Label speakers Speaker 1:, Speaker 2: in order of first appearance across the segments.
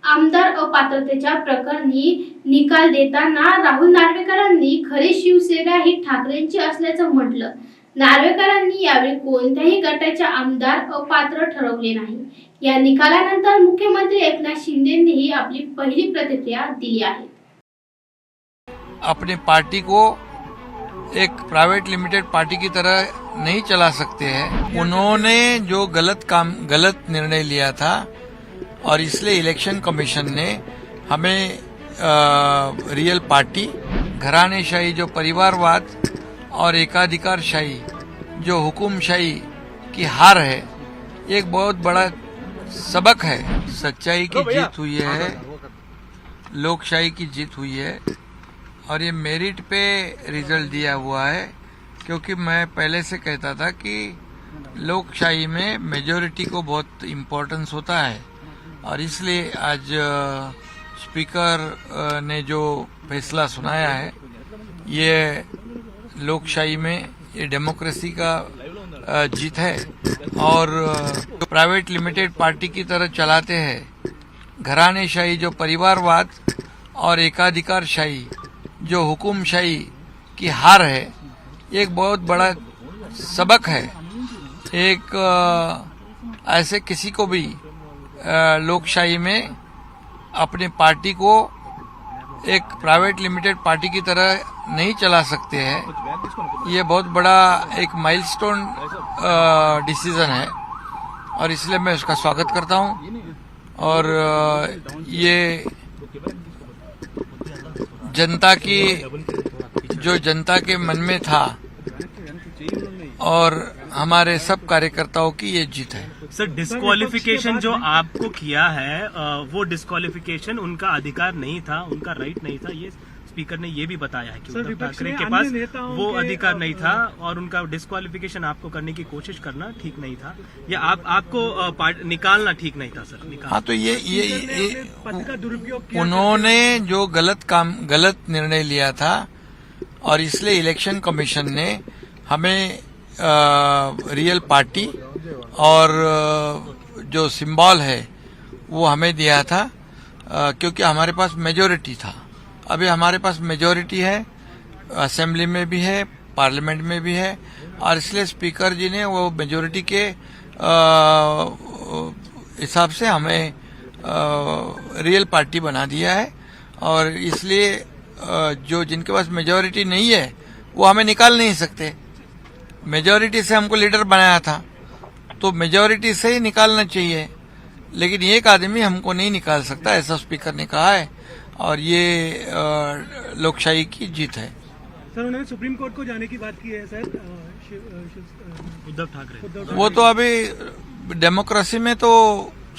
Speaker 1: आमदार अपात्रतेच्या प्रकरणी निकाल देताना राहुल नार्वेकरांनी खरी शिवसेना ही ठाकरेंची असल्याचं म्हटलं. नार्वेकरांनी यावेळी कोणत्याही गटाचे आमदार अपात्र ठरवले नाही. या निकालानंतर मुख्यमंत्री एकनाथ शिंदेंनीही आपली पहिली प्रतिक्रिया दिली आहे.
Speaker 2: अपने पार्टी को एक प्राइवेट लिमिटेड पार्टी की तरह नहीं चला सकते हैं. उन्होंने जो गलत निर्णय लिया था और इसलिए इलेक्शन कमीशन ने हमें रियल पार्टी, घरानेशाही जो परिवारवाद और एकाधिकारशाही जो हुकुमशाही की हार है, एक बहुत बड़ा सबक है. सच्चाई की जीत हुई है, लोकशाही की जीत हुई है और ये मेरिट पे रिजल्ट दिया हुआ है. क्योंकि मैं पहले से कहता था कि लोकशाही में मेजॉरिटी को बहुत इम्पोर्टेंस होता है और इसलिए आज स्पीकर ने जो फैसला सुनाया है, ये लोकशाही में ये डेमोक्रेसी का जीत है. और प्राइवेट लिमिटेड पार्टी की तरह चलाते हैं, घरानेशाही जो परिवारवाद और एकाधिकारशाही जो हुकुमशाही की हार है, एक बहुत बड़ा सबक है. एक ऐसे किसी को भी लोकशाही में अपने पार्टी को एक प्राइवेट लिमिटेड पार्टी की तरह नहीं चला सकते हैं. ये बहुत बड़ा एक माइलस्टोन डिसीजन है और इसलिए मैं उसका स्वागत करता हूं. और ये जनता के मन में था और हमारे सब कार्यकर्ताओं की ये जीत है.
Speaker 3: सर, डिस्क्वालिफिकेशन जो आपको किया है वो डिस्क्वालिफिकेशन उनका अधिकार नहीं था, उनका राइट नहीं था. ये स्पीकर ने ये भी बताया है कि उद्धव ठाकरे के पास वो अधिकार नहीं था और उनका डिस्क्वालिफिकेशन आपको करने की कोशिश करना ठीक नहीं था, या आपको निकालना ठीक नहीं था. सर,
Speaker 2: हाँ, तो ये उन्होंने जो गलत निर्णय लिया था और इसलिए इलेक्शन कमीशन ने हमें रियल पार्टी और जो सिंबल है वो हमें दिया था. क्योंकि हमारे पास मेजॉरिटी था. अभी हमारे पास मेजॉरिटी है, असेंबली में भी है, पार्लियामेंट में भी है और इसलिए स्पीकर जी ने वो मेजॉरिटी के हिसाब से हमें रियल पार्टी बना दिया है. और इसलिए जो जिनके पास मेजॉरिटी नहीं है वो हमें निकाल नहीं सकते. मेजॉरिटी से हमको लीडर बनाया था तो मेजॉरिटी से ही निकालना चाहिए, लेकिन एक आदमी हमको नहीं निकाल सकता, ऐसा स्पीकर ने कहा है और ये लोकशाही की जीत है.
Speaker 4: सर, उन्होंने सुप्रीम कोर्ट को जाने की बात की है सर,
Speaker 3: उद्धव ठाकरे.
Speaker 2: वो तो अभी डेमोक्रेसी में तो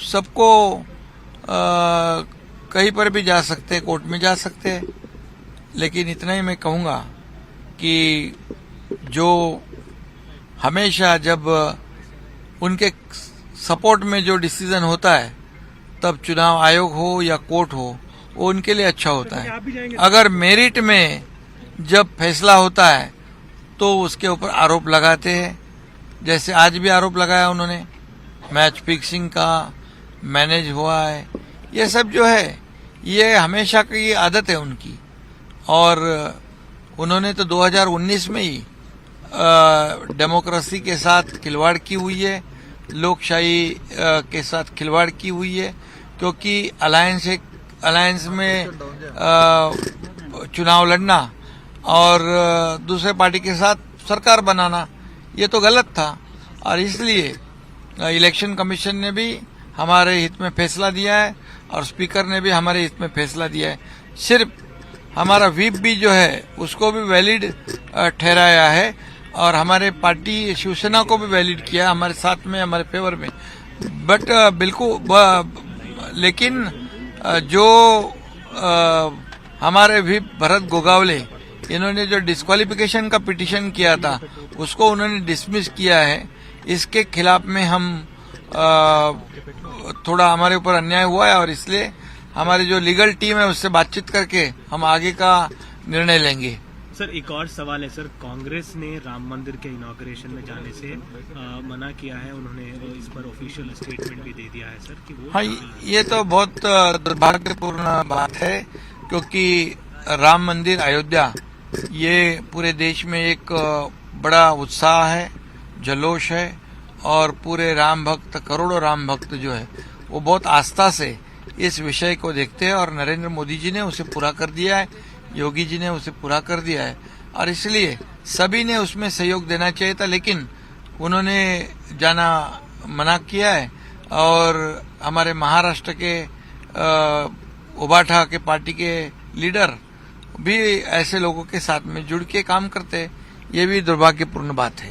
Speaker 2: सबको कहीं पर भी जा सकते हैं, कोर्ट में जा सकते हैं. लेकिन इतना ही मैं कहूंगा कि जो हमेशा जब उनके सपोर्ट में जो डिसीजन होता है, तब चुनाव आयोग हो या कोर्ट हो, वो उनके लिए अच्छा होता है. अगर मेरिट में जब फैसला होता है तो उसके ऊपर आरोप लगाते हैं. जैसे आज भी आरोप लगाया उन्होंने, मैच फिक्सिंग का मैनेज हुआ है. ये सब जो है ये हमेशा की आदत है उनकी. और उन्होंने तो 2019 में ही डेमोक्रेसी के साथ खिलवाड़ की हुई है, लोकशाही के साथ खिलवाड़ की हुई है. क्योंकि अलायंस में चुनाव लड़ना और दूसरे पार्टी के साथ सरकार बनाना, ये तो गलत था. और इसलिए इलेक्शन कमीशन ने भी हमारे हित में फैसला दिया है और स्पीकर ने भी हमारे हित में फैसला दिया है. सिर्फ हमारा व्हिप भी जो है उसको भी वैलिड ठहराया है और हमारे पार्टी शिवसेना को भी वैलिड किया हमारे साथ में, हमारे फेवर में. बट बिल्कुल, लेकिन जो हमारे भी भरत गोगावले, इन्होंने जो डिस्क्वालिफिकेशन का पिटीशन किया था उसको उन्होंने डिसमिस किया है. इसके खिलाफ में हम थोड़ा हमारे ऊपर अन्याय हुआ है और इसलिए हमारी जो लीगल टीम है उससे बातचीत करके हम आगे का निर्णय लेंगे.
Speaker 3: सर एक और सवाल है सर, कांग्रेस ने राम मंदिर के इनॉग्रेशन में जाने से मना किया है, उन्होंने इस पर ऑफिशियल स्टेटमेंट भी दे दिया है सर कि वो
Speaker 2: हाँ, ये तो बहुत दुर्भाग्यपूर्ण बात है, क्योंकि राम मंदिर अयोध्या ये पूरे देश में एक बड़ा उत्साह है, जल्लोष है, और पूरे राम भक्त, करोड़ों राम भक्त जो है वो बहुत आस्था से इस विषय को देखते हैं, और नरेंद्र मोदी जी ने उसे पूरा कर दिया है, योगी जी ने उसे पूरा कर दिया है, और इसलिए सभी ने उसमें सहयोग देना चाहिए था, लेकिन उन्होंने जाना मना किया है। और हमारे महाराष्ट्र के उबाठा के पार्टी के लीडर भी ऐसे लोगों के साथ में जुड़ के काम करते हैं, ये भी दुर्भाग्यपूर्ण बात है।